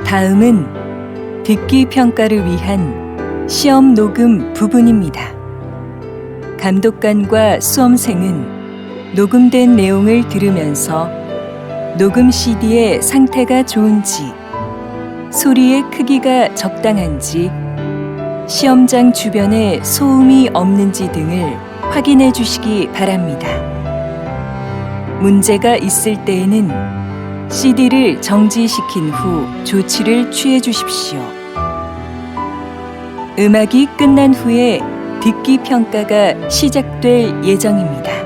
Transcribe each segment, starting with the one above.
다음은 듣기 평가를 위한 시험 녹음 부분입니다. 감독관과 수험생은 녹음된 내용을 들으면서 녹음 CD의 상태가 좋은지, 소리의 크기가 적당한지, 시험장 주변에 소음이 없는지 등을 확인해 주시기 바랍니다. 문제가 있을 때에는 CD를 정지시킨 후 조치를 취해 주십시오. 음악이 끝난 후에 듣기 평가가 시작될 예정입니다.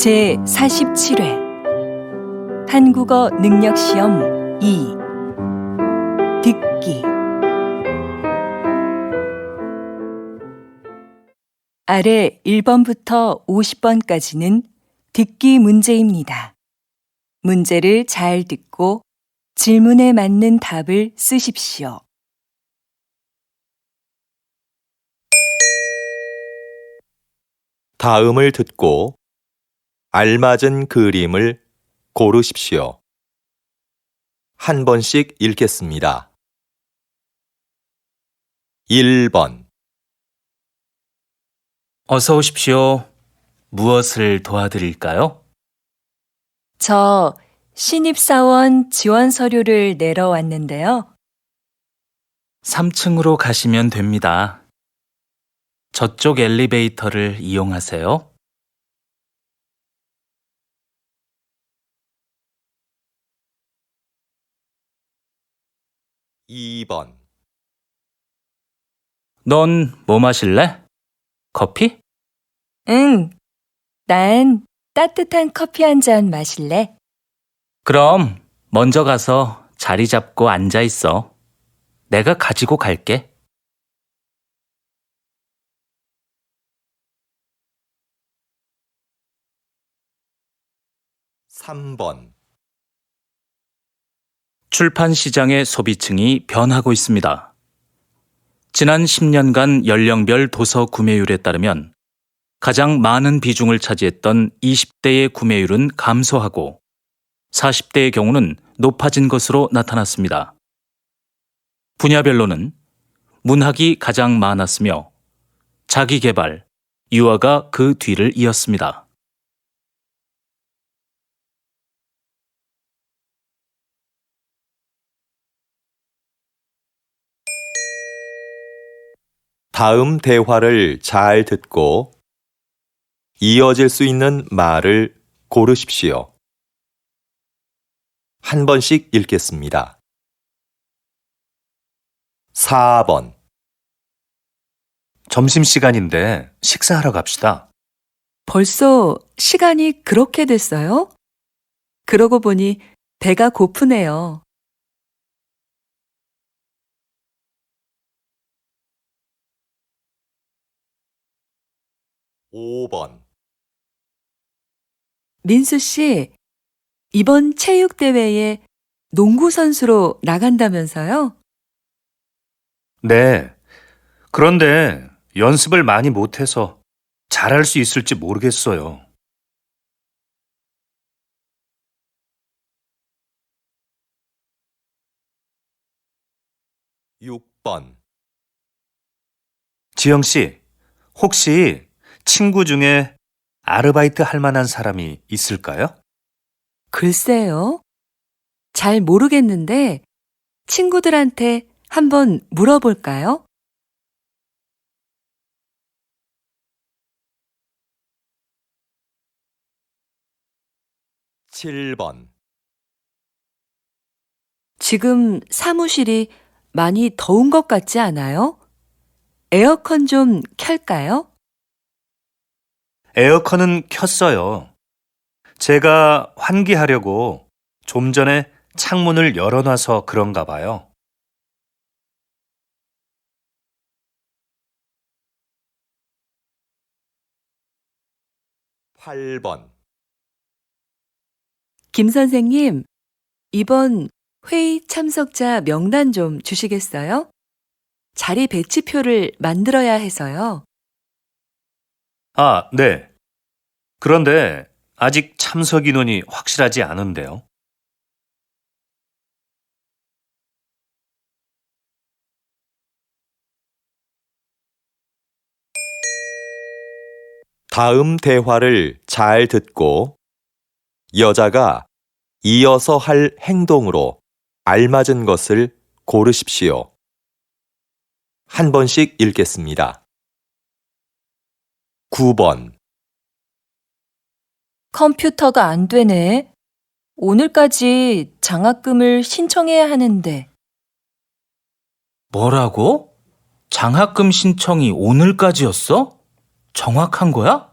제47회 한국어 능력시험 2 듣기. 아래 1번부터 50번까지는 듣기 문제입니다. 문제를 잘 듣고 질문에 맞는 답을 쓰십시오. 다음을 듣고 알맞은 그림을 고르십시오. 한 번씩 읽겠습니다. 1번 어서 오십시오. 무엇을 도와드릴까요? 저 신입사원 지원 서류를 내러 왔는데요. 3층으로 가시면 됩니다. 저쪽 엘리베이터를 이용하세요. 2번 넌 뭐 마실래? 커피? 응, 난 따뜻한 커피 한 잔 마실래? 그럼 먼저 가서 자리 잡고 앉아 있어. 내가 가지고 갈게. 3번 출판 시장의 소비층이 변하고 있습니다. 지난 10년간 연령별 도서 구매율에 따르면 가장 많은 비중을 차지했던 20대의 구매율은 감소하고 40대의 경우는 높아진 것으로 나타났습니다. 분야별로는 문학이 가장 많았으며 자기계발, 유아가 그 뒤를 이었습니다. 다음 대화를 잘 듣고 이어질 수 있는 말을 고르십시오. 한 번씩 읽겠습니다. 4번 점심시간인데 식사하러 갑시다. 벌써 시간이 그렇게 됐어요? 그러고 보니 배가 고프네요. 5번 민수 씨, 이번 체육대회에 농구 선수로 나간다면서요? 네. 그런데 연습을 많이 못해서 잘할 수 있을지 모르겠어요. 6번 지영 씨, 혹시 친구 중에 아르바이트 할 만한 사람이 있을까요? 글쎄요. 잘 모르겠는데 친구들한테 한번 물어볼까요? 7번, 지금 사무실이 많이 더운 것 같지 않아요? 에어컨 좀 켤까요? 에어컨은 켰어요. 제가 환기하려고 좀 전에 창문을 열어놔서 그런가 봐요. 8번, 김 선생님, 이번 회의 참석자 명단 좀 주시겠어요? 자리 배치표를 만들어야 해서요. 아, 네. 그런데 아직 참석 인원이 확실하지 않은데요. 다음 대화를 잘 듣고 여자가 이어서 할 행동으로 알맞은 것을 고르십시오. 한 번씩 읽겠습니다. 9번, 컴퓨터가 안 되네. 오늘까지 장학금을 신청해야 하는데. 뭐라고? 장학금 신청이 오늘까지였어? 정확한 거야?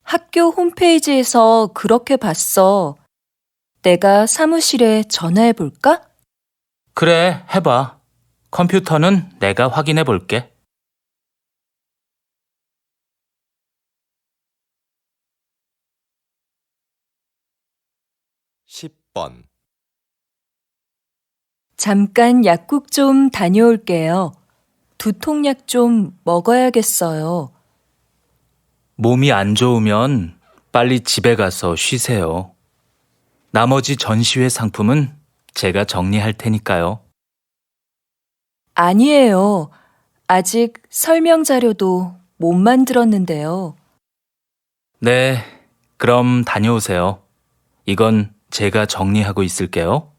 학교 홈페이지에서 그렇게 봤어. 내가 사무실에 전화해 볼까? 그래, 해봐. 컴퓨터는 내가 확인해 볼게. 10번, 잠깐 약국 좀 다녀올게요. 두통약 좀 먹어야겠어요. 몸이 안 좋으면 빨리 집에 가서 쉬세요. 나머지 전시회 상품은 제가 정리할 테니까요. 아니에요. 아직 설명 자료도 못 만들었는데요. 네, 그럼 다녀오세요. 이건 제가 정리하고 있을게요.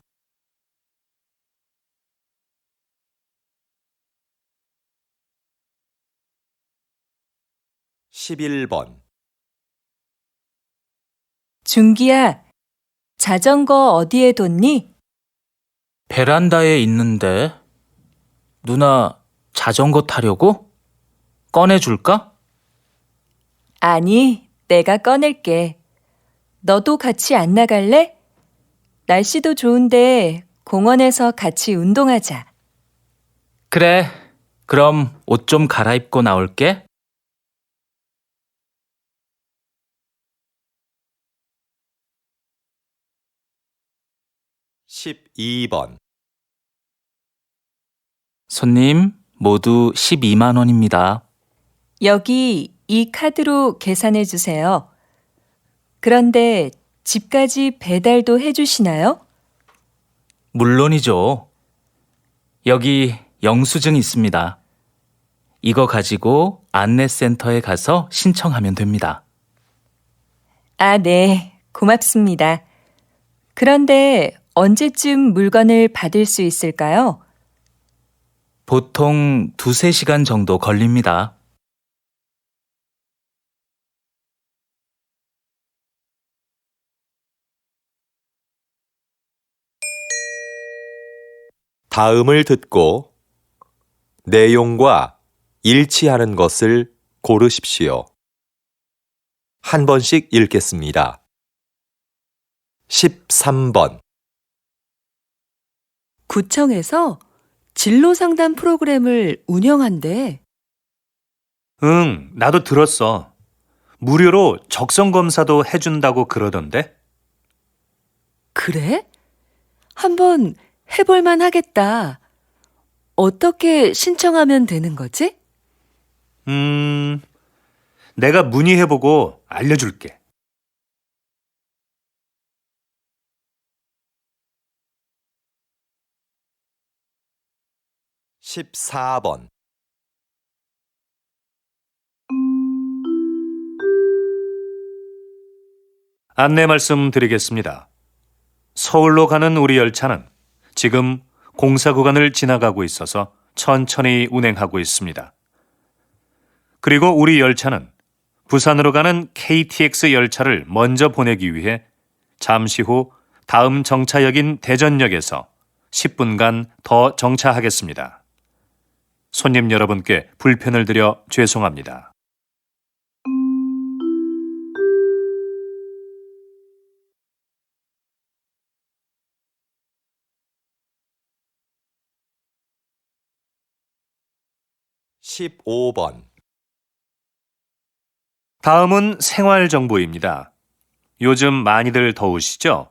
11번, 준기야, 자전거 어디에 뒀니? 베란다에 있는데 누나 자전거 타려고? 꺼내줄까? 아니, 내가 꺼낼게. 너도 같이 안 나갈래? 날씨도 좋은데 공원에서 같이 운동하자. 그래, 그럼 옷 좀 갈아입고 나올게. 12번, 손님, 모두 12만 원입니다. 여기 이 카드로 계산해 주세요. 그런데 집까지 배달도 해주시나요? 물론이죠. 여기 영수증 있습니다. 이거 가지고 안내센터에 가서 신청하면 됩니다. 아, 네. 고맙습니다. 그런데 언제쯤 물건을 받을 수 있을까요? 보통 2~3시간 정도 걸립니다. '다음을 듣고 내용과 일치하는 것을 고르십시오. 한 번씩 읽겠습니다. 13번, 구청에서 진로 상담 프로그램을 운영한대. 응, 나도 들었어. 무료로 적성 검사도 해준다고 그러던데? 그래? 한번 해볼만 하겠다. 어떻게 신청하면 되는 거지? 내가 문의해보고 알려줄게. 14번, 안내 말씀드리겠습니다. 서울로 가는 우리 열차는 지금 공사 구간을 지나가고 있어서 천천히 운행하고 있습니다. 그리고 우리 열차는 부산으로 가는 KTX 열차를 먼저 보내기 위해 잠시 후 다음 정차역인 대전역에서 10분간 더 정차하겠습니다. 손님 여러분께 불편을 드려 죄송합니다. 십오 번 다음은 생활정보입니다. 요즘 많이들 더우시죠?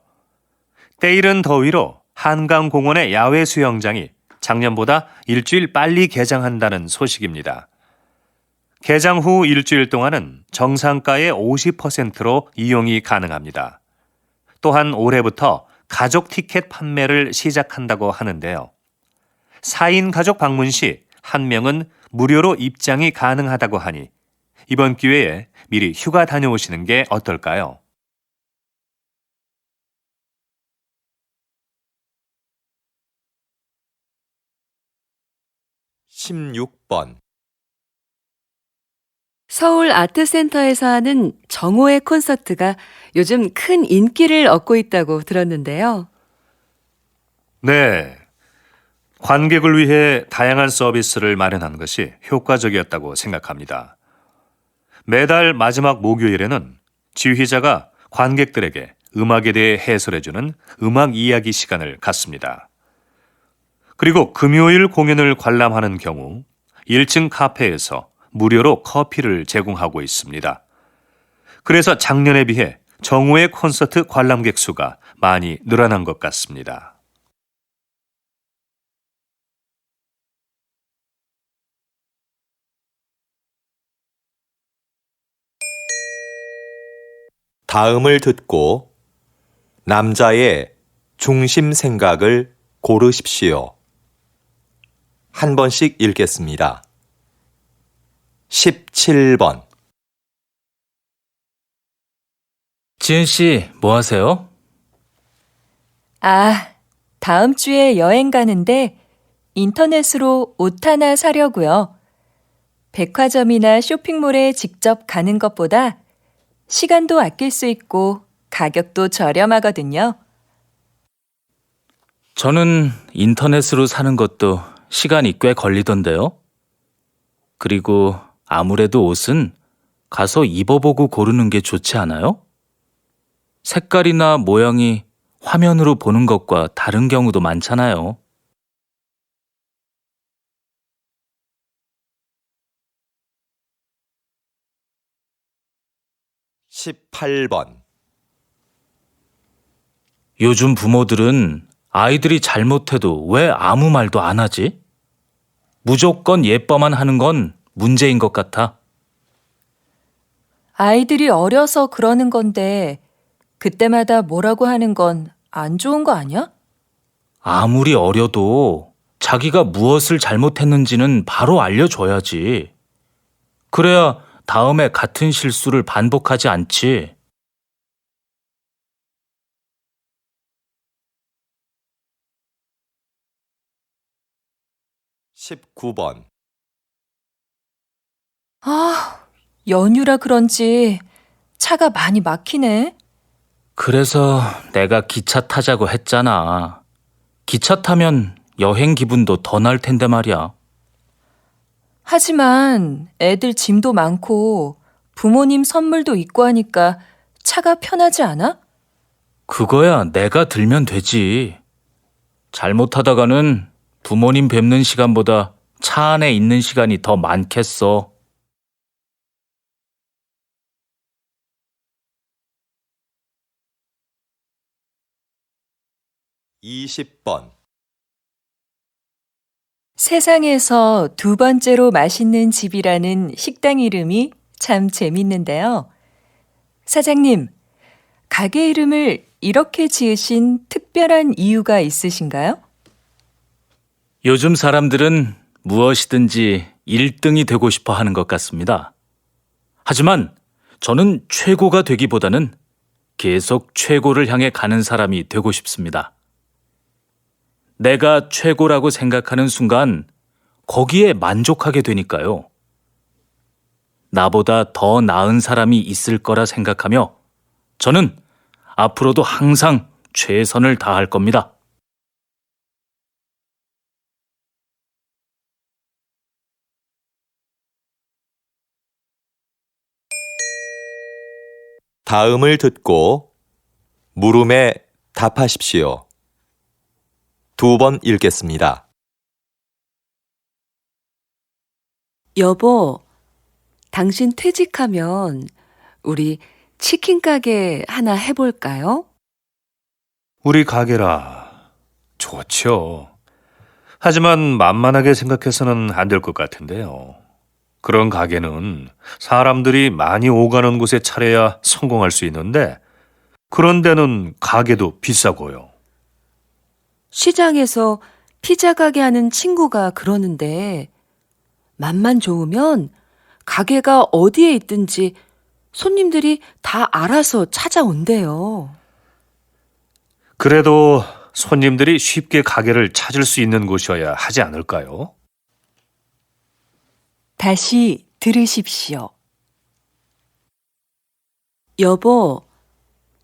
때이른 더위로 한강공원의 야외 수영장이 작년보다 일주일 빨리 개장한다는 소식입니다. 개장 후 일주일 동안은 정상가의 50%로 이용이 가능합니다. 또한 올해부터 가족 티켓 판매를 시작한다고 하는데요. 4인 가족 방문 시 1명은 무료로 입장이 가능하다고 하니 이번 기회에 미리 휴가 다녀오시는 게 어떨까요? 십육 번 서울 아트센터에서 하는 정오의 콘서트가 요즘 큰 인기를 얻고 있다고 들었는데요. 네. 관객을 위해 다양한 서비스를 마련한 것이 효과적이었다고 생각합니다. 매달 마지막 목요일에는 지휘자가 관객들에게 음악에 대해 해설해주는 음악 이야기 시간을 갖습니다. 그리고 금요일 공연을 관람하는 경우 1층 카페에서 무료로 커피를 제공하고 있습니다. 그래서 작년에 비해 정오의 콘서트 관람객 수가 많이 늘어난 것 같습니다. 다음을 듣고 남자의 중심 생각을 고르십시오. 한 번씩 읽겠습니다. 17번 지은 씨, 뭐 하세요? 아, 다음 주에 여행 가는데 인터넷으로 옷 하나 사려고요. 백화점이나 쇼핑몰에 직접 가는 것보다 시간도 아낄 수 있고 가격도 저렴하거든요. 저는 인터넷으로 사는 것도 시간이 꽤 걸리던데요. 그리고 아무래도 옷은 가서 입어보고 고르는 게 좋지 않아요? 색깔이나 모양이 화면으로 보는 것과 다른 경우도 많잖아요. 18번 요즘 부모들은 아이들이 잘못해도 왜 아무 말도 안 하지? 무조건 예뻐만 하는 건 문제인 것 같아. 아이들이 어려서 그러는 건데 그때마다 뭐라고 하는 건 안 좋은 거 아니야? 아무리 어려도 자기가 무엇을 잘못했는지는 바로 알려줘야지. 그래야 다음에 같은 실수를 반복하지 않지. 19번 아, 연휴라 그런지 차가 많이 막히네. 그래서 내가 기차 타자고 했잖아. 기차 타면 여행 기분도 더 날 텐데 말이야. 하지만 애들 짐도 많고 부모님 선물도 있고 하니까 차가 편하지 않아? 그거야 내가 들면 되지. 잘못하다가는 부모님 뵙는 시간보다 차 안에 있는 시간이 더 많겠어. 20번 세상에서 두 번째로 맛있는 집이라는 식당 이름이 참 재밌는데요. 사장님, 가게 이름을 이렇게 지으신 특별한 이유가 있으신가요? 요즘 사람들은 무엇이든지 1등이 되고 싶어 하는 것 같습니다. 하지만 저는 최고가 되기보다는 계속 최고를 향해 가는 사람이 되고 싶습니다. 내가 최고라고 생각하는 순간 거기에 만족하게 되니까요. 나보다 더 나은 사람이 있을 거라 생각하며 저는 앞으로도 항상 최선을 다할 겁니다. 다음을 듣고 물음에 답하십시오. 2번 읽겠습니다. 여보, 당신 퇴직하면 우리 치킨 가게 하나 해볼까요? 우리 가게라. 좋죠. 하지만 만만하게 생각해서는 안 될 것 같은데요. 그런 가게는 사람들이 많이 오가는 곳에 차려야 성공할 수 있는데, 그런 데는 가게도 비싸고요. 시장에서 피자 가게 하는 친구가 그러는데, 맛만 좋으면 가게가 어디에 있든지 손님들이 다 알아서 찾아온대요. 그래도 손님들이 쉽게 가게를 찾을 수 있는 곳이어야 하지 않을까요? 다시 들으십시오. 여보,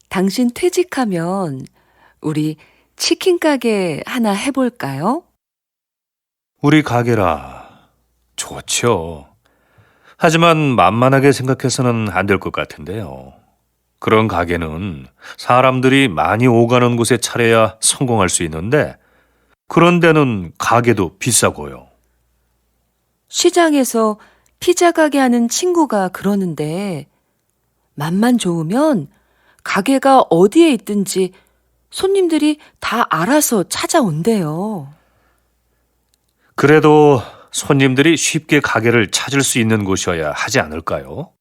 당신 퇴직하면 우리 치킨 가게 하나 해볼까요? 우리 가게라. 좋죠. 하지만 만만하게 생각해서는 안 될 것 같은데요. 그런 가게는 사람들이 많이 오가는 곳에 차려야 성공할 수 있는데, 그런 데는 가게도 비싸고요. 시장에서 피자 가게 하는 친구가 그러는데, 맛만 좋으면 가게가 어디에 있든지 손님들이 다 알아서 찾아온대요. 그래도 손님들이 쉽게 가게를 찾을 수 있는 곳이어야 하지 않을까요?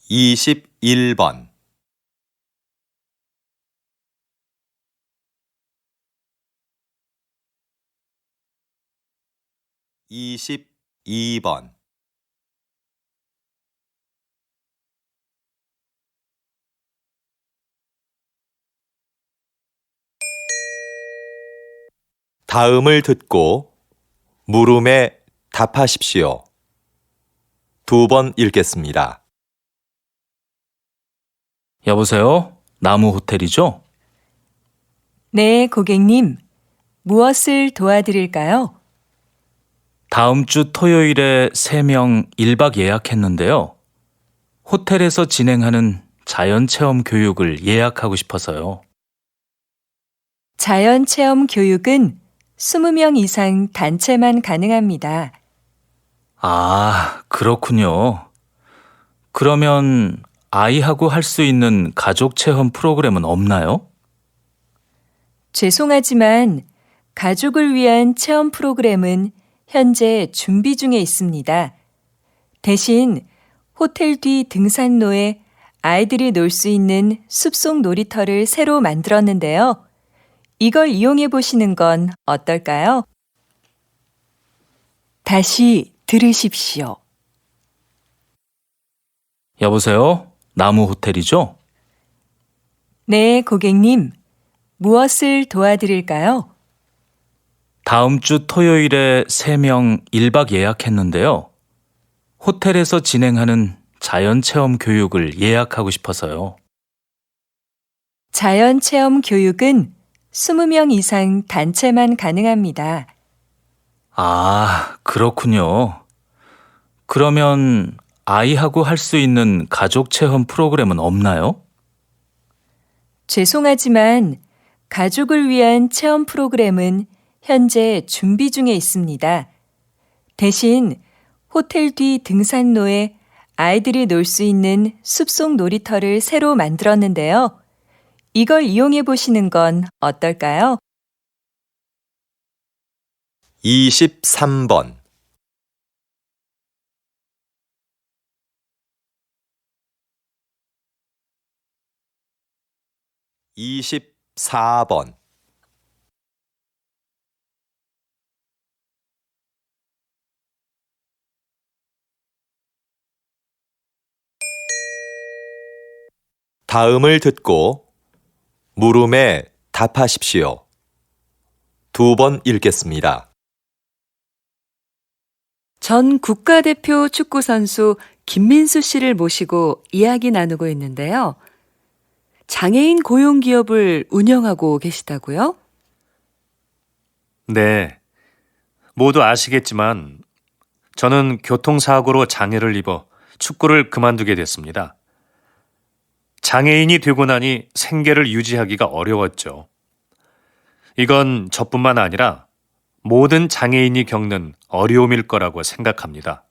21번 22번 다음을 듣고 물음에 답하십시오. 2번 읽겠습니다. 여보세요? 나무 호텔이죠? 네, 고객님. 무엇을 도와드릴까요? 다음 주 토요일에 3명 1박 예약했는데요. 호텔에서 진행하는 자연체험 교육을 예약하고 싶어서요. 자연체험 교육은 20명 이상 단체만 가능합니다. 아, 그렇군요. 그러면 아이하고 할 수 있는 가족 체험 프로그램은 없나요? 죄송하지만 가족을 위한 체험 프로그램은 현재 준비 중에 있습니다. 대신 호텔 뒤 등산로에 아이들이 놀 수 있는 숲속 놀이터를 새로 만들었는데요. 이걸 이용해 보시는 건 어떨까요? 다시 들으십시오. 여보세요? 나무 호텔이죠? 네, 고객님. 무엇을 도와드릴까요? 다음 주 토요일에 3명 1박 예약했는데요. 호텔에서 진행하는 자연체험 교육을 예약하고 싶어서요. 자연체험 교육은 20명 이상 단체만 가능합니다. 아, 그렇군요. 그러면 아이하고 할 수 있는 가족 체험 프로그램은 없나요? 죄송하지만 가족을 위한 체험 프로그램은 현재 준비 중에 있습니다. 대신 호텔 뒤 등산로에 아이들이 놀 수 있는 숲속 놀이터를 새로 만들었는데요. 이걸 이용해 보시는 건 어떨까요? 23번 24번 다음을 듣고 물음에 답하십시오. 2번 읽겠습니다. 전 국가대표 축구선수 김민수 씨를 모시고 이야기 나누고 있는데요. 장애인 고용 기업을 운영하고 계시다고요? 네. 모두 아시겠지만 저는 교통사고로 장애를 입어 축구를 그만두게 됐습니다. 장애인이 되고 나니 생계를 유지하기가 어려웠죠. 이건 저뿐만 아니라 모든 장애인이 겪는 어려움일 거라고 생각합니다.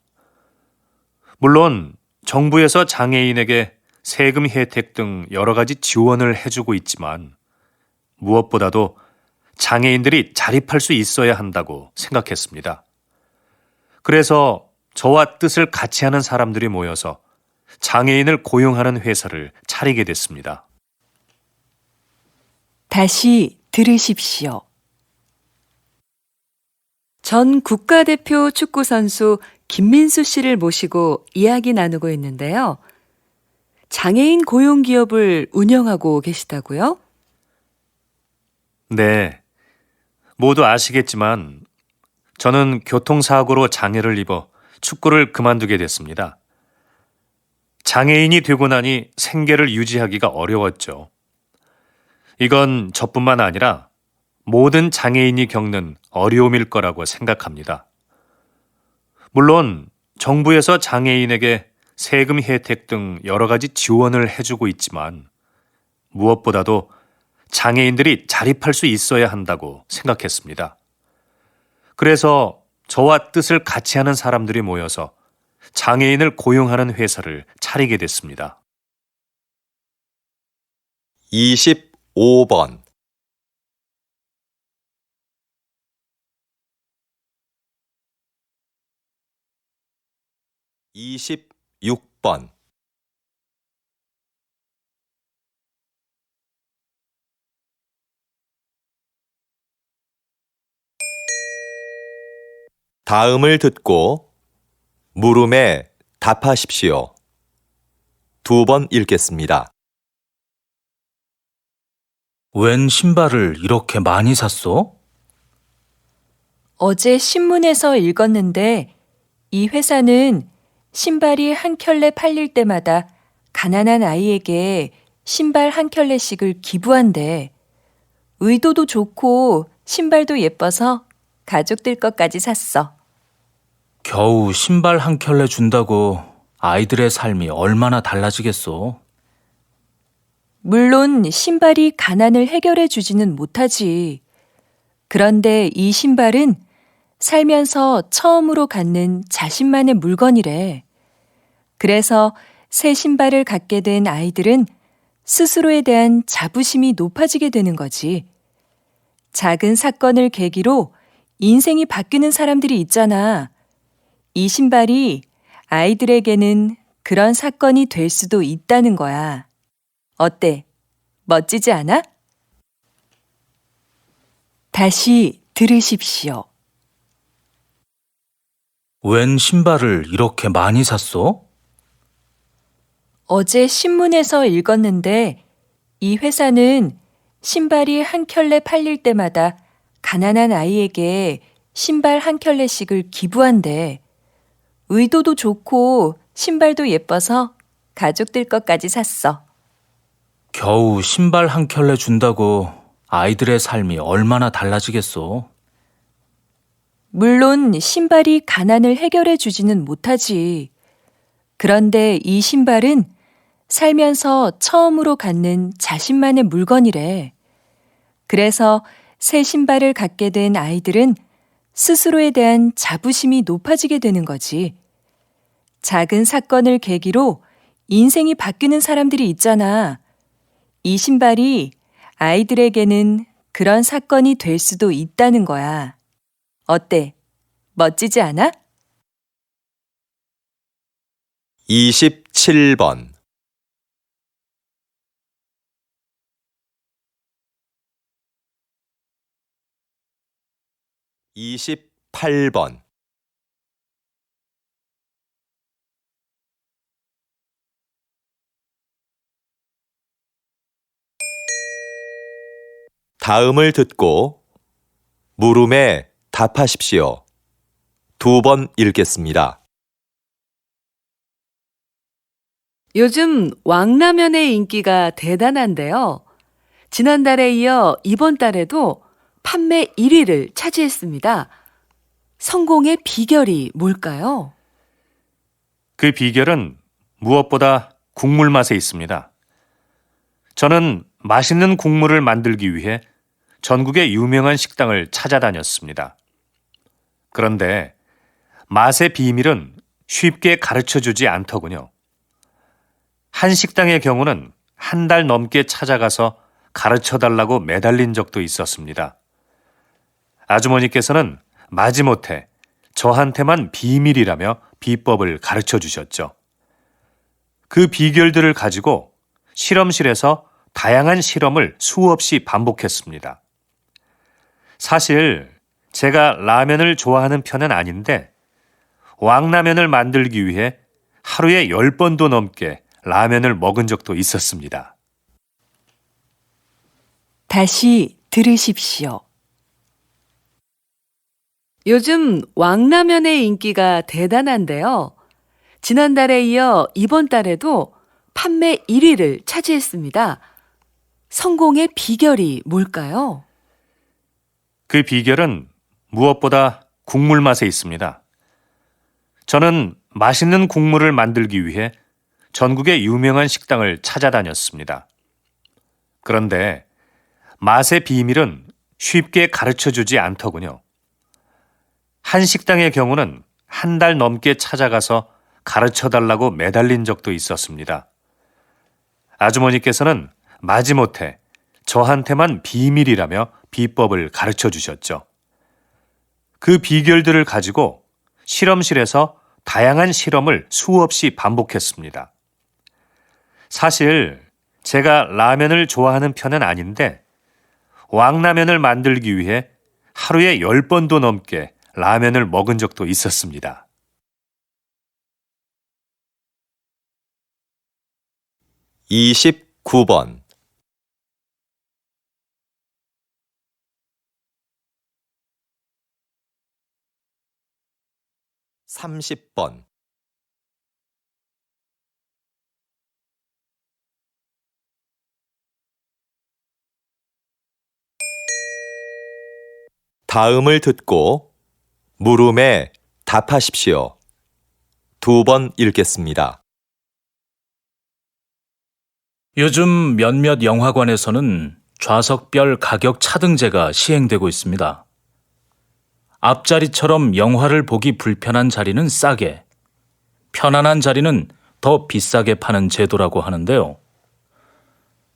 물론 정부에서 장애인에게 세금 혜택 등 여러 가지 지원을 해주고 있지만 무엇보다도 장애인들이 자립할 수 있어야 한다고 생각했습니다. 그래서 저와 뜻을 같이 하는 사람들이 모여서 장애인을 고용하는 회사를 차리게 됐습니다. 다시 들으십시오. 전 국가대표 축구선수 김민수 씨를 모시고 이야기 나누고 있는데요. 장애인 고용 기업을 운영하고 계시다고요? 네. 모두 아시겠지만 저는 교통사고로 장애를 입어 축구를 그만두게 됐습니다. 장애인이 되고 나니 생계를 유지하기가 어려웠죠. 이건 저뿐만 아니라 모든 장애인이 겪는 어려움일 거라고 생각합니다. 물론 정부에서 장애인에게 세금 혜택 등 여러 가지 지원을 해주고 있지만 무엇보다도 장애인들이 자립할 수 있어야 한다고 생각했습니다. 그래서 저와 뜻을 같이 하는 사람들이 모여서 장애인을 고용하는 회사를 차리게 됐습니다. 25번 26번 다음을 듣고 물음에 답하십시오. 2번 읽겠습니다. 웬 신발을 이렇게 많이 샀어? 어제 신문에서 읽었는데 이 회사는 신발이 한 켤레 팔릴 때마다 가난한 아이에게 신발 한 켤레씩을 기부한대. 의도도 좋고 신발도 예뻐서 가족들 것까지 샀어. 겨우 신발 한 켤레 준다고 아이들의 삶이 얼마나 달라지겠어. 물론 신발이 가난을 해결해 주지는 못하지. 그런데 이 신발은 살면서 처음으로 갖는 자신만의 물건이래. 그래서 새 신발을 갖게 된 아이들은 스스로에 대한 자부심이 높아지게 되는 거지. 작은 사건을 계기로 인생이 바뀌는 사람들이 있잖아. 이 신발이 아이들에게는 그런 사건이 될 수도 있다는 거야. 어때? 멋지지 않아? 다시 들으십시오. 웬 신발을 이렇게 많이 샀어? 어제 신문에서 읽었는데 이 회사는 신발이 한 켤레 팔릴 때마다 가난한 아이에게 신발 한 켤레씩을 기부한대. 의도도 좋고 신발도 예뻐서 가족들 것까지 샀어. 겨우 신발 한 켤레 준다고 아이들의 삶이 얼마나 달라지겠어. 물론 신발이 가난을 해결해 주지는 못하지. 그런데 이 신발은 살면서 처음으로 갖는 자신만의 물건이래. 그래서 새 신발을 갖게 된 아이들은 스스로에 대한 자부심이 높아지게 되는 거지. 작은 사건을 계기로 인생이 바뀌는 사람들이 있잖아. 이 신발이 아이들에게는 그런 사건이 될 수도 있다는 거야. 어때? 멋지지 않아? 27번 28번 다음을 듣고 물음에 답하십시오. 2번 읽겠습니다. 요즘 왕라면의 인기가 대단한데요. 지난달에 이어 이번 달에도 판매 1위를 차지했습니다. 성공의 비결이 뭘까요? 그 비결은 무엇보다 국물 맛에 있습니다. 저는 맛있는 국물을 만들기 위해 전국의 유명한 식당을 찾아다녔습니다. 그런데 맛의 비밀은 쉽게 가르쳐 주지 않더군요. 한 식당의 경우는 한 달 넘게 찾아가서 가르쳐 달라고 매달린 적도 있었습니다. 아주머니께서는 마지못해 저한테만 비밀이라며 비법을 가르쳐 주셨죠. 그 비결들을 가지고 실험실에서 다양한 실험을 수없이 반복했습니다. 사실 제가 라면을 좋아하는 편은 아닌데 왕라면을 만들기 위해 하루에 10번도 넘게 라면을 먹은 적도 있었습니다. 다시 들으십시오. 요즘 왕라면의 인기가 대단한데요. 지난달에 이어 이번 달에도 판매 1위를 차지했습니다. 성공의 비결이 뭘까요? 그 비결은 무엇보다 국물 맛에 있습니다. 저는 맛있는 국물을 만들기 위해 전국의 유명한 식당을 찾아다녔습니다. 그런데 맛의 비밀은 쉽게 가르쳐 주지 않더군요. 한 식당의 경우는 한 달 넘게 찾아가서 가르쳐 달라고 매달린 적도 있었습니다. 아주머니께서는 마지못해 저한테만 비밀이라며 비법을 가르쳐 주셨죠. 그 비결들을 가지고 실험실에서 다양한 실험을 수없이 반복했습니다. 사실 제가 라면을 좋아하는 편은 아닌데 왕라면을 만들기 위해 하루에 10번도 넘게 라면을 먹은 적도 있었습니다. 이십구 번 30번 다음을 듣고 물음에 답하십시오. 2번 읽겠습니다. 요즘 몇몇 영화관에서는 좌석별 가격 차등제가 시행되고 있습니다. 앞자리처럼 영화를 보기 불편한 자리는 싸게, 편안한 자리는 더 비싸게 파는 제도라고 하는데요.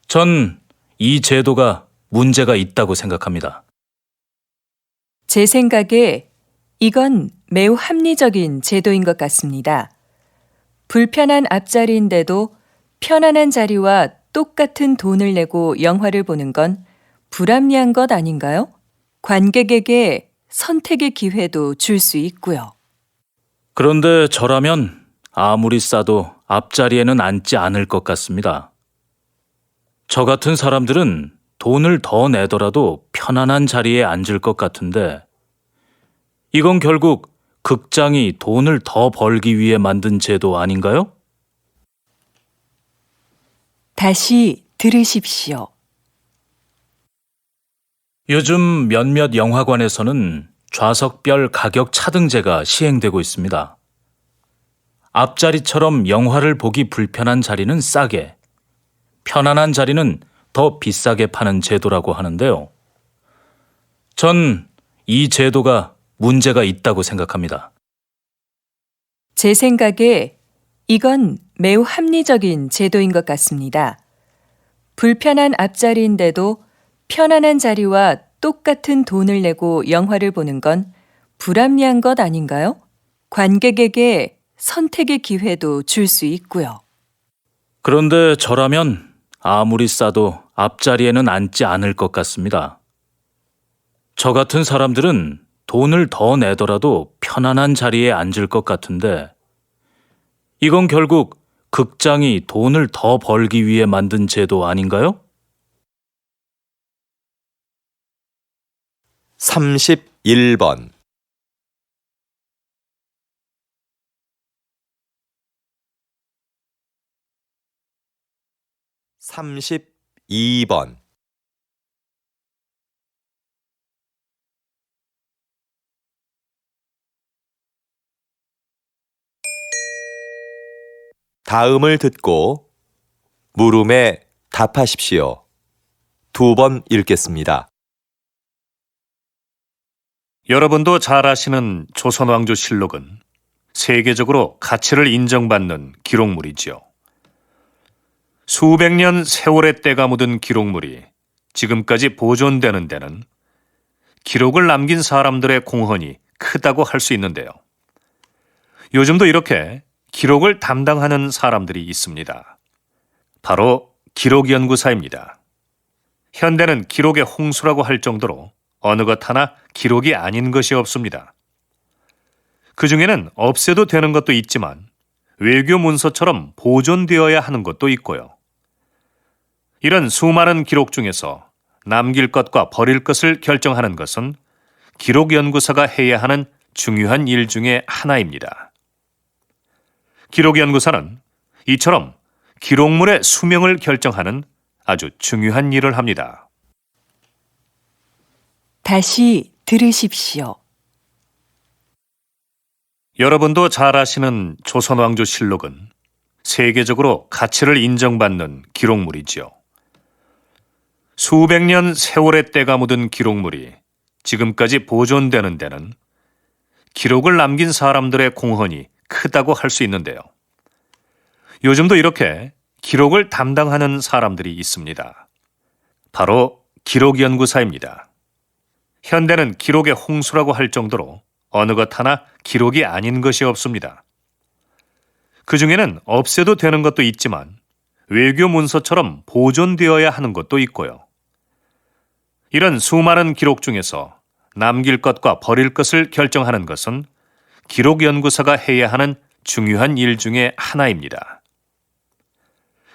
전 이 제도가 문제가 있다고 생각합니다. 제 생각에 이건 매우 합리적인 제도인 것 같습니다. 불편한 앞자리인데도 편안한 자리와 똑같은 돈을 내고 영화를 보는 건 불합리한 것 아닌가요? 관객에게 선택의 기회도 줄 수 있고요. 그런데 저라면 아무리 싸도 앞자리에는 앉지 않을 것 같습니다. 저 같은 사람들은 돈을 더 내더라도 편안한 자리에 앉을 것 같은데 이건 결국 극장이 돈을 더 벌기 위해 만든 제도 아닌가요? 다시 들으십시오. 요즘 몇몇 영화관에서는 좌석별 가격 차등제가 시행되고 있습니다. 앞자리처럼 영화를 보기 불편한 자리는 싸게, 편안한 자리는 더 비싸게 파는 제도라고 하는데요. 전 이 제도가 문제가 있다고 생각합니다. 제 생각에 이건 매우 합리적인 제도인 것 같습니다. 불편한 앞자리인데도 편안한 자리와 똑같은 돈을 내고 영화를 보는 건 불합리한 것 아닌가요? 관객에게 선택의 기회도 줄 수 있고요. 그런데 저라면 아무리 싸도 앞자리에는 앉지 않을 것 같습니다. 저 같은 사람들은 돈을 더 내더라도 편안한 자리에 앉을 것 같은데 이건 결국 극장이 돈을 더 벌기 위해 만든 제도 아닌가요? 31번 32번. 다음을 듣고 물음에 답하십시오. 2번 읽겠습니다. 여러분도 잘 아시는 조선왕조실록은 세계적으로 가치를 인정받는 기록물이지요. 수백 년 세월의 때가 묻은 기록물이 지금까지 보존되는 데는 기록을 남긴 사람들의 공헌이 크다고 할 수 있는데요. 요즘도 이렇게 기록을 담당하는 사람들이 있습니다. 바로 기록연구사입니다. 현대는 기록의 홍수라고 할 정도로 어느 것 하나 기록이 아닌 것이 없습니다. 그 중에는 없애도 되는 것도 있지만 외교 문서처럼 보존되어야 하는 것도 있고요. 이런 수많은 기록 중에서 남길 것과 버릴 것을 결정하는 것은 기록연구사가 해야 하는 중요한 일 중에 하나입니다. 기록연구사는 이처럼 기록물의 수명을 결정하는 아주 중요한 일을 합니다. 다시 들으십시오. 여러분도 잘 아시는 조선왕조실록은 세계적으로 가치를 인정받는 기록물이지요. 수백 년 세월의 때가 묻은 기록물이 지금까지 보존되는 데는 기록을 남긴 사람들의 공헌이 크다고 할 수 있는데요. 요즘도 이렇게 기록을 담당하는 사람들이 있습니다. 바로 기록연구사입니다. 현대는 기록의 홍수라고 할 정도로 어느 것 하나 기록이 아닌 것이 없습니다. 그 중에는 없애도 되는 것도 있지만 외교 문서처럼 보존되어야 하는 것도 있고요. 이런 수많은 기록 중에서 남길 것과 버릴 것을 결정하는 것은 기록연구사가 해야 하는 중요한 일 중에 하나입니다.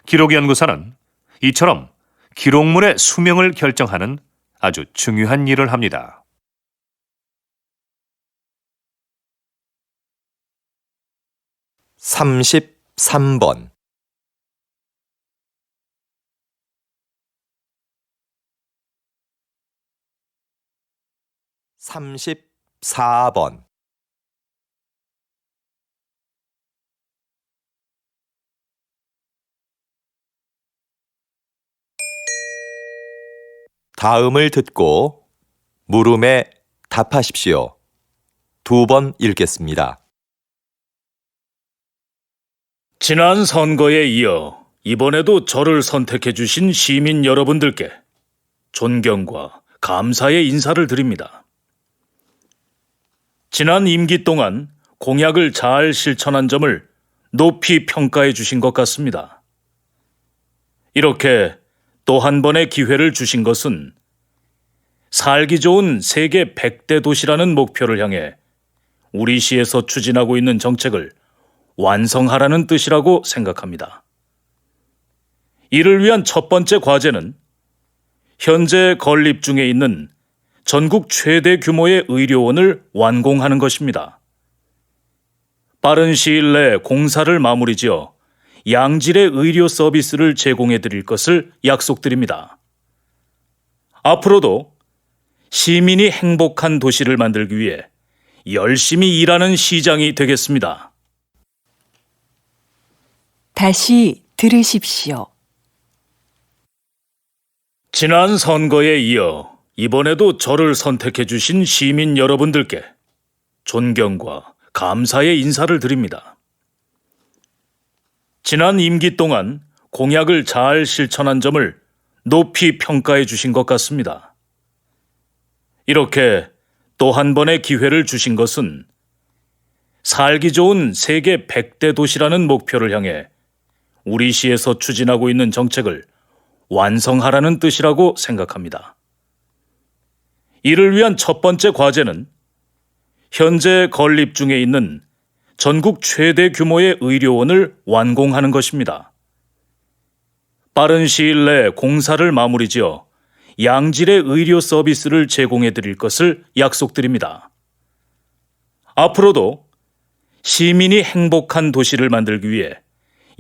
기록연구사는 이처럼 기록물의 수명을 결정하는 아주 중요한 일을 합니다. (33번) 34번. 다음을 듣고 물음에 답하십시오. 2번 읽겠습니다. 지난 선거에 이어 이번에도 저를 선택해 주신 시민 여러분들께 존경과 감사의 인사를 드립니다. 지난 임기 동안 공약을 잘 실천한 점을 높이 평가해 주신 것 같습니다. 이렇게 또 한 번의 기회를 주신 것은 살기 좋은 세계 100대 도시라는 목표를 향해 우리 시에서 추진하고 있는 정책을 완성하라는 뜻이라고 생각합니다. 이를 위한 첫 번째 과제는 현재 건립 중에 있는 전국 최대 규모의 의료원을 완공하는 것입니다. 빠른 시일 내 공사를 마무리지어 양질의 의료 서비스를 제공해 드릴 것을 약속드립니다. 앞으로도 시민이 행복한 도시를 만들기 위해 열심히 일하는 시장이 되겠습니다. 다시 들으십시오. 지난 선거에 이어 이번에도 저를 선택해 주신 시민 여러분들께 존경과 감사의 인사를 드립니다. 지난 임기 동안 공약을 잘 실천한 점을 높이 평가해 주신 것 같습니다. 이렇게 또 한 번의 기회를 주신 것은 살기 좋은 세계 100대 도시라는 목표를 향해 우리 시에서 추진하고 있는 정책을 완성하라는 뜻이라고 생각합니다. 이를 위한 첫 번째 과제는 현재 건립 중에 있는 전국 최대 규모의 의료원을 완공하는 것입니다. 빠른 시일 내 공사를 마무리지어 양질의 의료 서비스를 제공해 드릴 것을 약속드립니다. 앞으로도 시민이 행복한 도시를 만들기 위해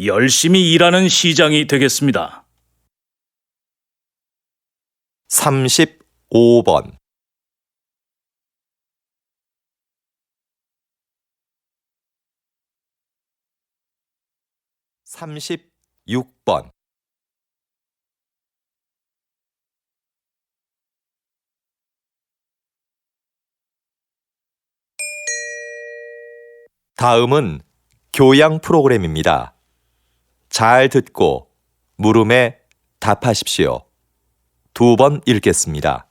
열심히 일하는 시장이 되겠습니다. 35번, 36번, 다음은 교양 프로그램입니다. 잘 듣고 물음에 답하십시오. 2번 읽겠습니다.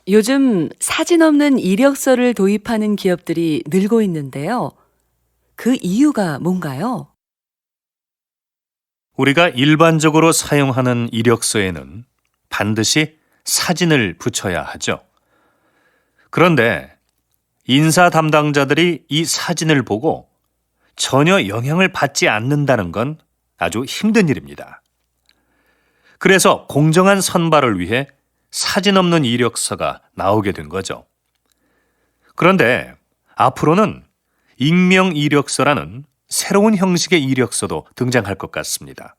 요즘 사진 없는 이력서를 도입하는 기업들이 늘고 있는데요. 그 이유가 뭔가요? 우리가 일반적으로 사용하는 이력서에는 반드시 사진을 붙여야 하죠. 그런데 인사 담당자들이 이 사진을 보고 전혀 영향을 받지 않는다는 건 아주 힘든 일입니다. 그래서 공정한 선발을 위해 사진 없는 이력서가 나오게 된 거죠. 그런데 앞으로는 익명 이력서라는 새로운 형식의 이력서도 등장할 것 같습니다.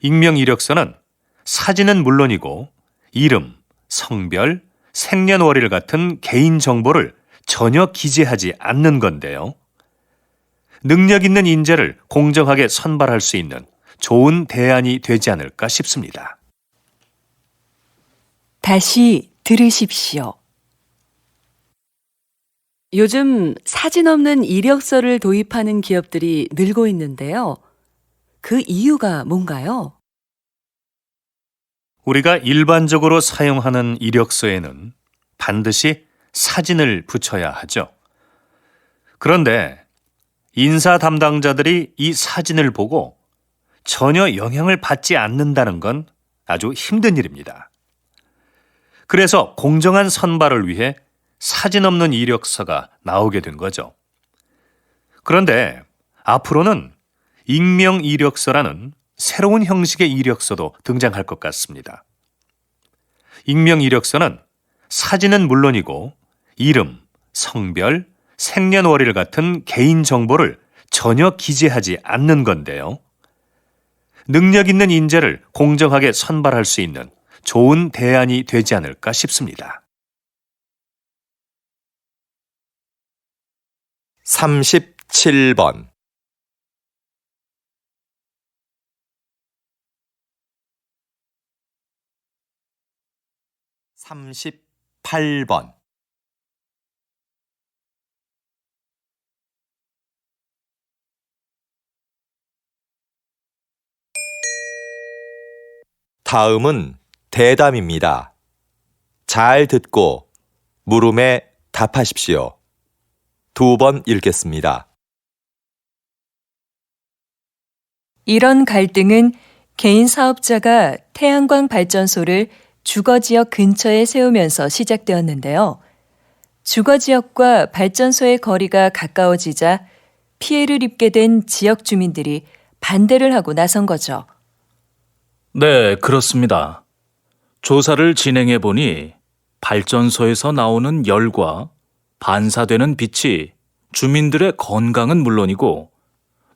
익명 이력서는 사진은 물론이고 이름, 성별, 생년월일 같은 개인 정보를 전혀 기재하지 않는 건데요. 능력 있는 인재를 공정하게 선발할 수 있는 좋은 대안이 되지 않을까 싶습니다. 다시 들으십시오. 요즘 사진 없는 이력서를 도입하는 기업들이 늘고 있는데요. 그 이유가 뭔가요? 우리가 일반적으로 사용하는 이력서에는 반드시 사진을 붙여야 하죠. 그런데 인사 담당자들이 이 사진을 보고 전혀 영향을 받지 않는다는 건 아주 힘든 일입니다. 그래서 공정한 선발을 위해 사진 없는 이력서가 나오게 된 거죠. 그런데 앞으로는 익명 이력서라는 새로운 형식의 이력서도 등장할 것 같습니다. 익명 이력서는 사진은 물론이고 이름, 성별, 생년월일 같은 개인 정보를 전혀 기재하지 않는 건데요. 능력 있는 인재를 공정하게 선발할 수 있는 좋은 대안이 되지 않을까 싶습니다. 37번, 38번, 다음은 대담입니다. 잘 듣고 물음에 답하십시오. 2번 읽겠습니다. 이런 갈등은 개인 사업자가 태양광 발전소를 주거지역 근처에 세우면서 시작되었는데요. 주거지역과 발전소의 거리가 가까워지자 피해를 입게 된 지역 주민들이 반대를 하고 나선 거죠. 네, 그렇습니다. 조사를 진행해 보니 발전소에서 나오는 열과 반사되는 빛이 주민들의 건강은 물론이고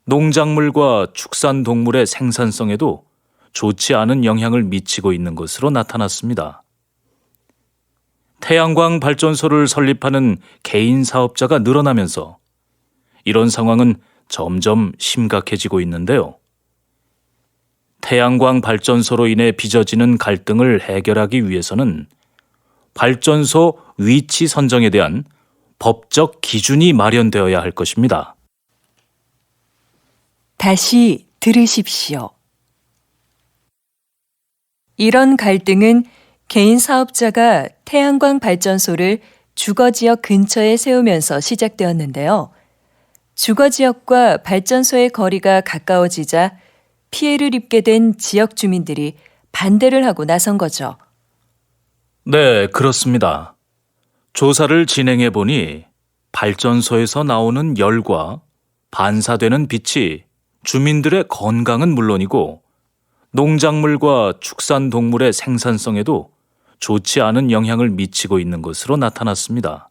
농작물과 축산동물의 생산성에도 좋지 않은 영향을 미치고 있는 것으로 나타났습니다. 태양광 발전소를 설립하는 개인 사업자가 늘어나면서 이런 상황은 점점 심각해지고 있는데요. 태양광 발전소로 인해 빚어지는 갈등을 해결하기 위해서는 발전소 위치 선정에 대한 법적 기준이 마련되어야 할 것입니다. 다시 들으십시오. 이런 갈등은 개인 사업자가 태양광 발전소를 주거지역 근처에 세우면서 시작되었는데요. 주거지역과 발전소의 거리가 가까워지자 피해를 입게 된 지역 주민들이 반대를 하고 나선 거죠. 네, 그렇습니다. 조사를 진행해 보니 발전소에서 나오는 열과 반사되는 빛이 주민들의 건강은 물론이고 농작물과 축산동물의 생산성에도 좋지 않은 영향을 미치고 있는 것으로 나타났습니다.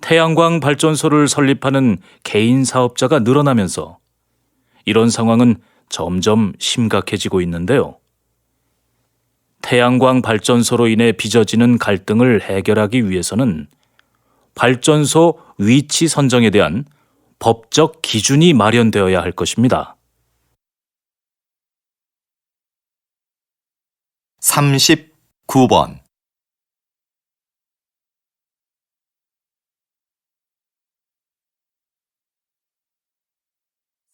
태양광 발전소를 설립하는 개인 사업자가 늘어나면서 이런 상황은 점점 심각해지고 있는데요. 태양광 발전소로 인해 빚어지는 갈등을 해결하기 위해서는 발전소 위치 선정에 대한 법적 기준이 마련되어야 할 것입니다. 39번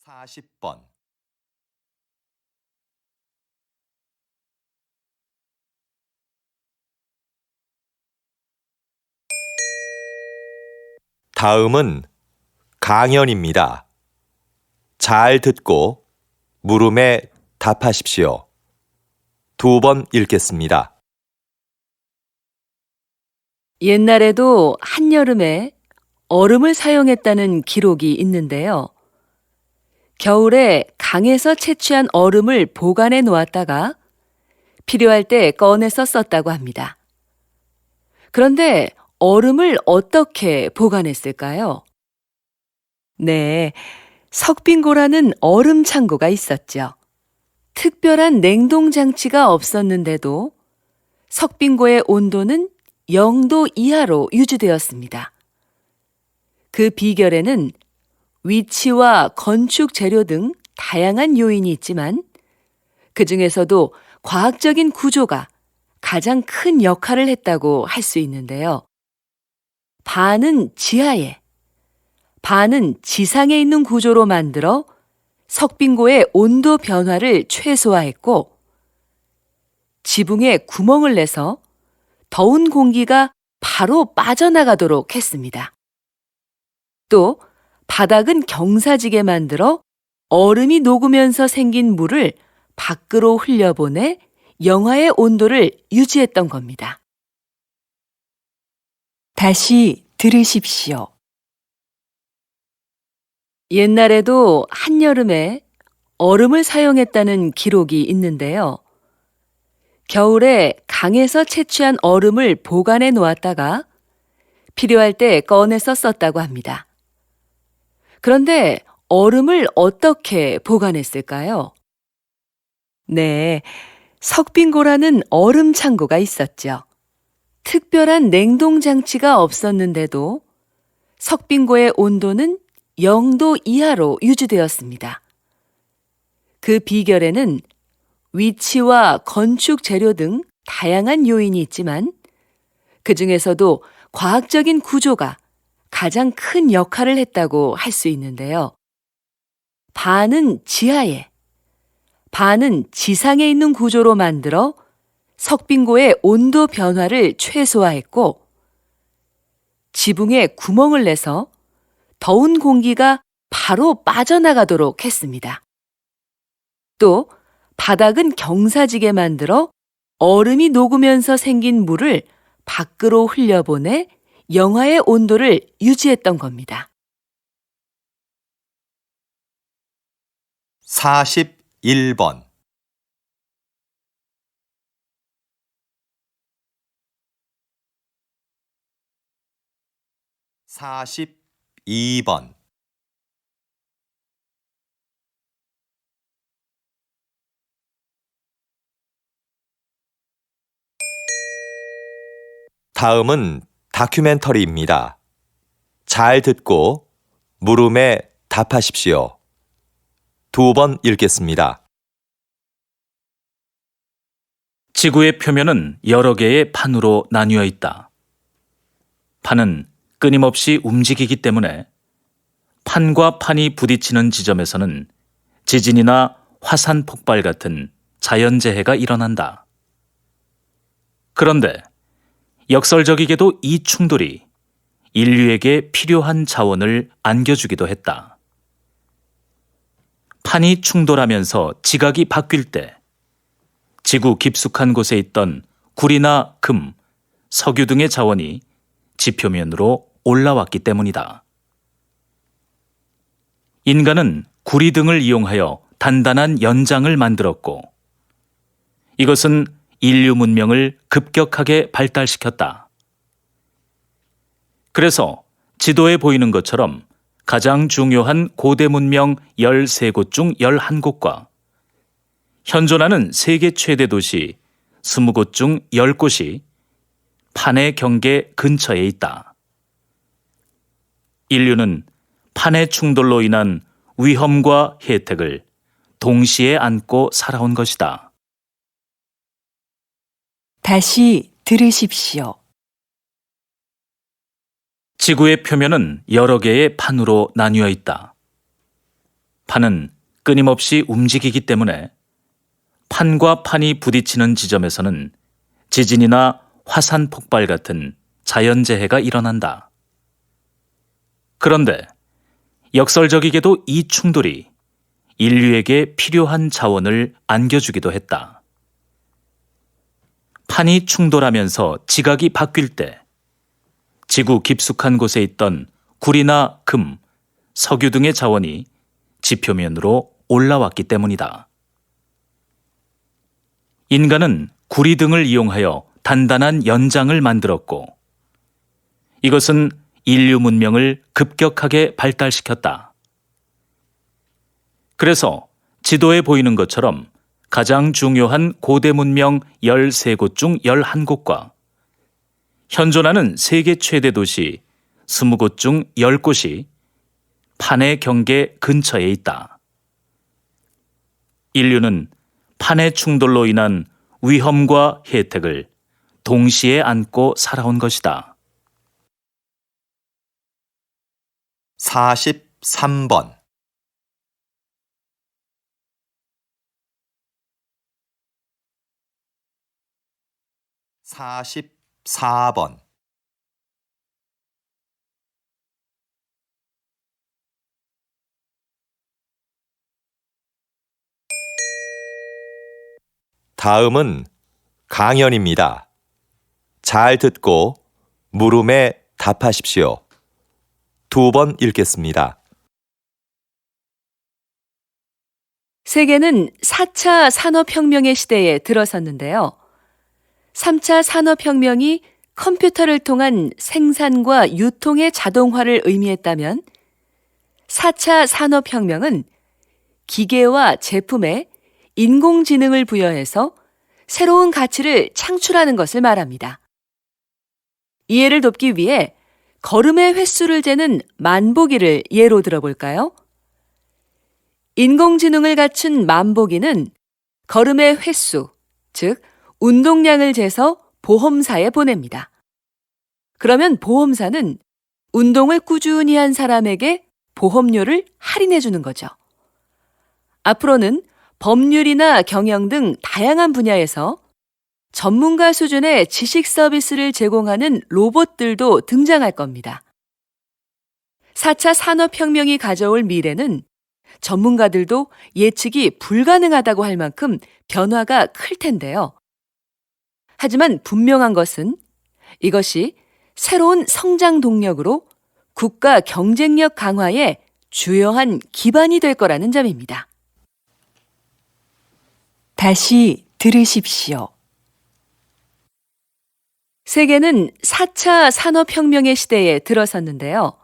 40번 다음은 강연입니다. 잘 듣고 물음에 답하십시오. 2번 읽겠습니다. 옛날에도 한여름에 얼음을 사용했다는 기록이 있는데요. 겨울에 강에서 채취한 얼음을 보관해 놓았다가 필요할 때 꺼내서 썼다고 합니다. 그런데 얼음을 어떻게 보관했을까요? 네, 석빙고라는 얼음 창고가 있었죠. 특별한 냉동 장치가 없었는데도 석빙고의 온도는 0도 이하로 유지되었습니다. 그 비결에는 위치와 건축 재료 등 다양한 요인이 있지만 그 중에서도 과학적인 구조가 가장 큰 역할을 했다고 할 수 있는데요. 반은 지하에, 반은 지상에 있는 구조로 만들어 석빙고의 온도 변화를 최소화했고 지붕에 구멍을 내서 더운 공기가 바로 빠져나가도록 했습니다. 또 바닥은 경사지게 만들어 얼음이 녹으면서 생긴 물을 밖으로 흘려보내 영하의 온도를 유지했던 겁니다. 다시 들으십시오. 옛날에도 한여름에 얼음을 사용했다는 기록이 있는데요. 겨울에 강에서 채취한 얼음을 보관해 놓았다가 필요할 때 꺼내서 썼다고 합니다. 그런데 얼음을 어떻게 보관했을까요? 네, 석빙고라는 얼음 창고가 있었죠. 특별한 냉동 장치가 없었는데도 석빙고의 온도는 0도 이하로 유지되었습니다. 그 비결에는 위치와 건축 재료 등 다양한 요인이 있지만 그 중에서도 과학적인 구조가 가장 큰 역할을 했다고 할 수 있는데요. 반은 지하에, 반은 지상에 있는 구조로 만들어 석빙고의 온도 변화를 최소화했고 지붕에 구멍을 내서 더운 공기가 바로 빠져나가도록 했습니다. 또 바닥은 경사지게 만들어 얼음이 녹으면서 생긴 물을 밖으로 흘려보내 영하의 온도를 유지했던 겁니다. 41번 42번 다음은 다큐멘터리입니다. 잘 듣고 물음에 답하십시오. 2번 읽겠습니다. 지구의 표면은 여러 개의 판으로 나뉘어 있다. 판은 끊임없이 움직이기 때문에 판과 판이 부딪히는 지점에서는 지진이나 화산 폭발 같은 자연재해가 일어난다. 그런데 역설적이게도 이 충돌이 인류에게 필요한 자원을 안겨주기도 했다. 판이 충돌하면서 지각이 바뀔 때 지구 깊숙한 곳에 있던 구리나 금, 석유 등의 자원이 지표면으로 올라왔기 때문이다. 인간은 구리 등을 이용하여 단단한 연장을 만들었고 이것은 인류 문명을 급격하게 발달시켰다. 그래서 지도에 보이는 것처럼 가장 중요한 고대 문명 13곳 중 11곳과 현존하는 세계 최대 도시 20곳 중 10곳이 판의 경계 근처에 있다. 인류는 판의 충돌로 인한 위험과 혜택을 동시에 안고 살아온 것이다. 다시 들으십시오. 지구의 표면은 여러 개의 판으로 나뉘어 있다. 판은 끊임없이 움직이기 때문에 판과 판이 부딪히는 지점에서는 지진이나 화산 폭발 같은 자연재해가 일어난다. 그런데 역설적이게도 이 충돌이 인류에게 필요한 자원을 안겨주기도 했다. 판이 충돌하면서 지각이 바뀔 때 지구 깊숙한 곳에 있던 구리나 금, 석유 등의 자원이 지표면으로 올라왔기 때문이다. 인간은 구리 등을 이용하여 단단한 연장을 만들었고 이것은 인류 문명을 급격하게 발달시켰다. 그래서 지도에 보이는 것처럼 가장 중요한 고대 문명 13곳 중 11곳과 현존하는 세계 최대 도시 20곳 중 10곳이 판의 경계 근처에 있다. 인류는 판의 충돌로 인한 위험과 혜택을 동시에 안고 살아온 것이다. 43번 44번 다음은 강연입니다. 잘 듣고 물음에 답하십시오. 2번 읽겠습니다. 세계는 4차 산업혁명의 시대에 들어섰는데요. 3차 산업혁명이 컴퓨터를 통한 생산과 유통의 자동화를 의미했다면 4차 산업혁명은 기계와 제품에 인공지능을 부여해서 새로운 가치를 창출하는 것을 말합니다. 이해를 돕기 위해 걸음의 횟수를 재는 만보기를 예로 들어볼까요? 인공지능을 갖춘 만보기는 걸음의 횟수, 즉 운동량을 재서 보험사에 보냅니다. 그러면 보험사는 운동을 꾸준히 한 사람에게 보험료를 할인해 주는 거죠. 앞으로는 법률이나 경영 등 다양한 분야에서 전문가 수준의 지식 서비스를 제공하는 로봇들도 등장할 겁니다. 4차 산업혁명이 가져올 미래는 전문가들도 예측이 불가능하다고 할 만큼 변화가 클 텐데요. 하지만 분명한 것은 이것이 새로운 성장 동력으로 국가 경쟁력 강화에 주요한 기반이 될 거라는 점입니다. 다시 들으십시오. 세계는 4차 산업혁명의 시대에 들어섰는데요.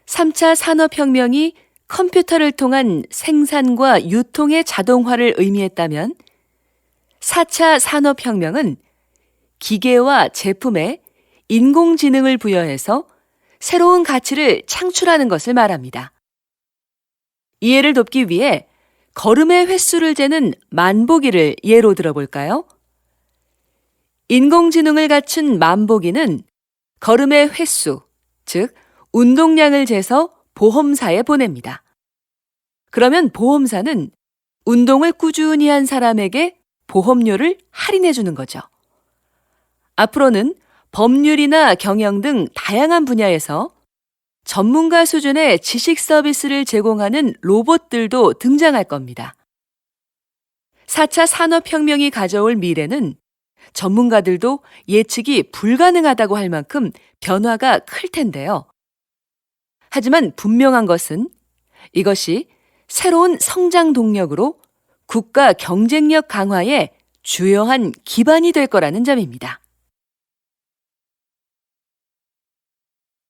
3차 산업혁명이 컴퓨터를 통한 생산과 유통의 자동화를 의미했다면 4차 산업혁명은 기계와 제품에 인공지능을 부여해서 새로운 가치를 창출하는 것을 말합니다. 이해를 돕기 위해 걸음의 횟수를 재는 만보기를 예로 들어볼까요? 인공지능을 갖춘 만보기는 걸음의 횟수, 즉 운동량을 재서 보험사에 보냅니다. 그러면 보험사는 운동을 꾸준히 한 사람에게 보험료를 할인해 주는 거죠. 앞으로는 법률이나 경영 등 다양한 분야에서 전문가 수준의 지식 서비스를 제공하는 로봇들도 등장할 겁니다. 4차 산업혁명이 가져올 미래는 전문가들도 예측이 불가능하다고 할 만큼 변화가 클 텐데요. 하지만 분명한 것은 이것이 새로운 성장 동력으로 국가 경쟁력 강화에 주요한 기반이 될 거라는 점입니다.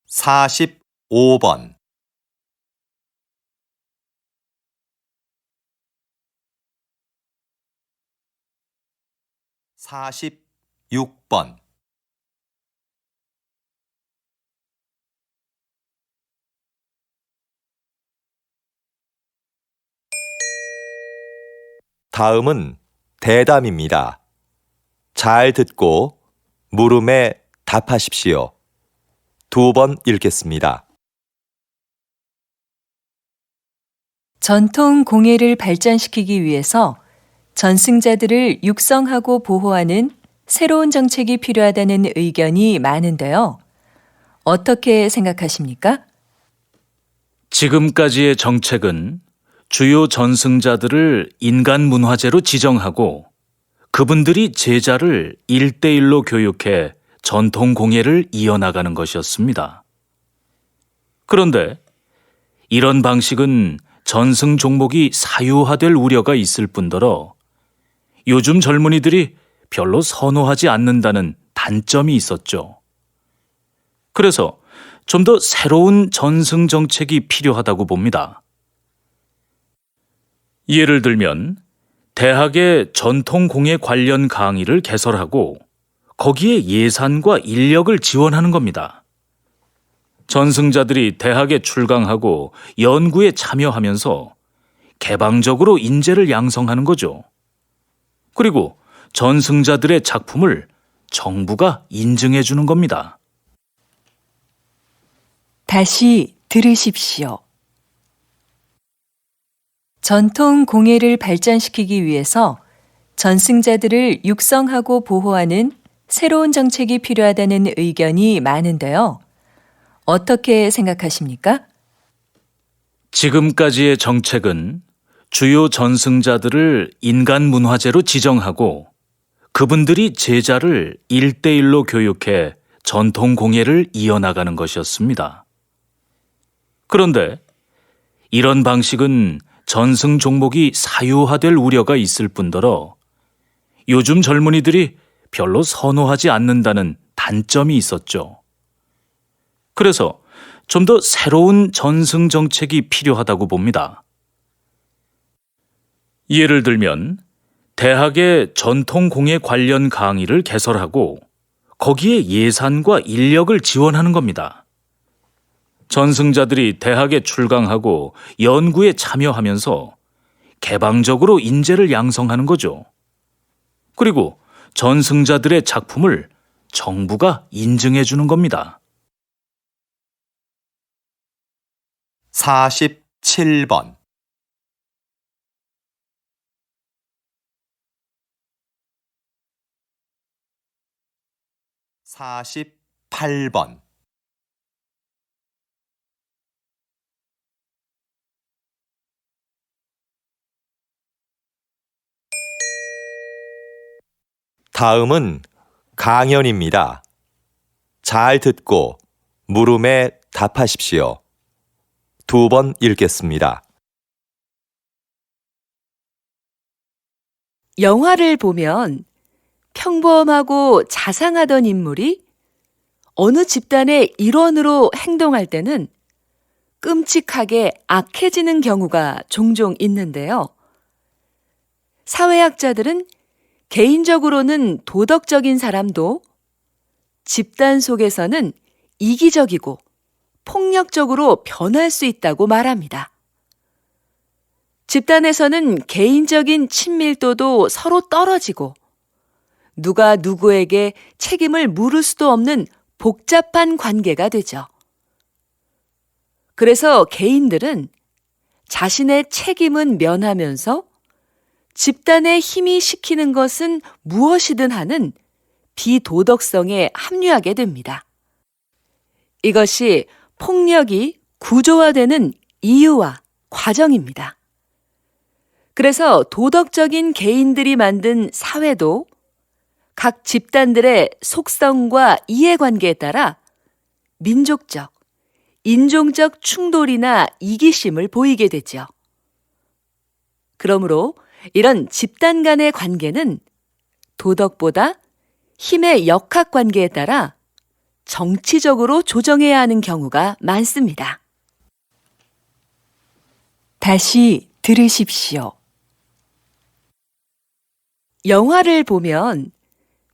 45번 46번. 다음은 대담입니다. 잘 듣고 물음에 답하십시오. 2번 읽겠습니다. 전통 공예를 발전시키기 위해서 전승자들을 육성하고 보호하는 새로운 정책이 필요하다는 의견이 많은데요. 어떻게 생각하십니까? 지금까지의 정책은 주요 전승자들을 인간 문화재로 지정하고 그분들이 제자를 1대1로 교육해 전통 공예를 이어나가는 것이었습니다. 그런데 이런 방식은 전승 종목이 사유화될 우려가 있을 뿐더러 요즘 젊은이들이 별로 선호하지 않는다는 단점이 있었죠. 그래서 좀 더 새로운 전승 정책이 필요하다고 봅니다. 예를 들면 대학의 전통 공예 관련 강의를 개설하고 거기에 예산과 인력을 지원하는 겁니다. 전승자들이 대학에 출강하고 연구에 참여하면서 개방적으로 인재를 양성하는 거죠. 그리고 전승자들의 작품을 정부가 인증해 주는 겁니다. 다시 들으십시오. 전통 공예를 발전시키기 위해서 전승자들을 육성하고 보호하는 새로운 정책이 필요하다는 의견이 많은데요. 어떻게 생각하십니까? 지금까지의 정책은 주요 전승자들을 인간 문화재로 지정하고 그분들이 제자를 1대1로 교육해 전통 공예를 이어나가는 것이었습니다. 그런데 이런 방식은 전승 종목이 사유화될 우려가 있을 뿐더러 요즘 젊은이들이 별로 선호하지 않는다는 단점이 있었죠. 그래서 좀 더 새로운 전승 정책이 필요하다고 봅니다. 예를 들면 대학의 전통 공예 관련 강의를 개설하고 거기에 예산과 인력을 지원하는 겁니다. 전승자들이 대학에 출강하고 연구에 참여하면서 개방적으로 인재를 양성하는 거죠. 그리고 전승자들의 작품을 정부가 인증해 주는 겁니다. 47번. 48번. 다음은 강연입니다. 잘 듣고 물음에 답하십시오. 2번 읽겠습니다. 영화를 보면 평범하고 자상하던 인물이 어느 집단의 일원으로 행동할 때는 끔찍하게 악해지는 경우가 종종 있는데요. 사회학자들은 개인적으로는 도덕적인 사람도 집단 속에서는 이기적이고 폭력적으로 변할 수 있다고 말합니다. 집단에서는 개인적인 친밀도도 서로 떨어지고 누가 누구에게 책임을 물을 수도 없는 복잡한 관계가 되죠. 그래서 개인들은 자신의 책임은 면하면서 집단의 힘이 시키는 것은 무엇이든 하는 비도덕성에 합류하게 됩니다. 이것이 폭력이 구조화되는 이유와 과정입니다. 그래서 도덕적인 개인들이 만든 사회도 각 집단들의 속성과 이해관계에 따라 민족적, 인종적 충돌이나 이기심을 보이게 되죠. 그러므로 이런 집단 간의 관계는 도덕보다 힘의 역학관계에 따라 정치적으로 조정해야 하는 경우가 많습니다. 다시 들으십시오. 영화를 보면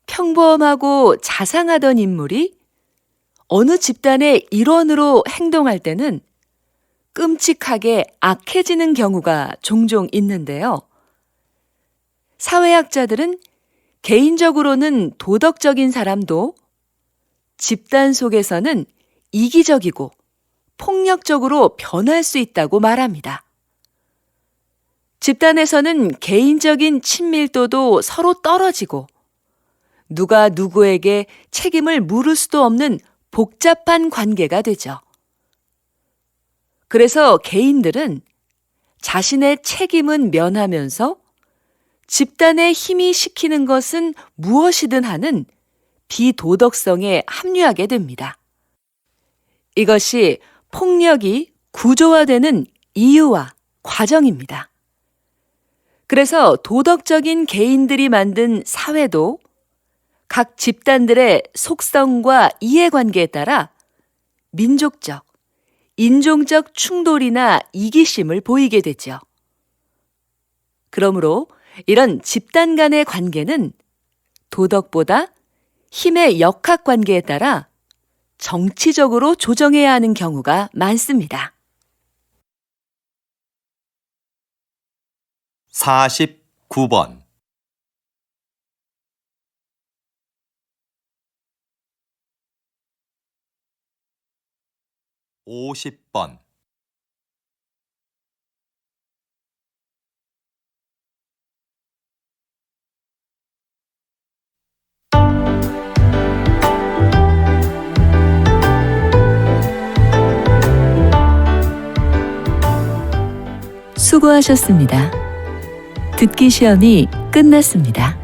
평범하고 자상하던 인물이 어느 집단의 일원으로 행동할 때는 끔찍하게 악해지는 경우가 종종 있는데요. 사회학자들은 개인적으로는 도덕적인 사람도 집단 속에서는 이기적이고 폭력적으로 변할 수 있다고 말합니다. 집단에서는 개인적인 친밀도도 서로 떨어지고 누가 누구에게 책임을 물을 수도 없는 복잡한 관계가 되죠. 그래서 개인들은 자신의 책임은 면하면서 집단의 힘이 시키는 것은 무엇이든 하는 비도덕성에 합류하게 됩니다. 이것이 폭력이 구조화되는 이유와 과정입니다. 그래서 도덕적인 개인들이 만든 사회도 각 집단들의 속성과 이해관계에 따라 민족적, 인종적 충돌이나 이기심을 보이게 되죠. 그러므로 이런 집단 간의 관계는 도덕보다 힘의 역학관계에 따라 정치적으로 조정해야 하는 경우가 많습니다. 49번 50번 수고하셨습니다. 듣기 시험이 끝났습니다.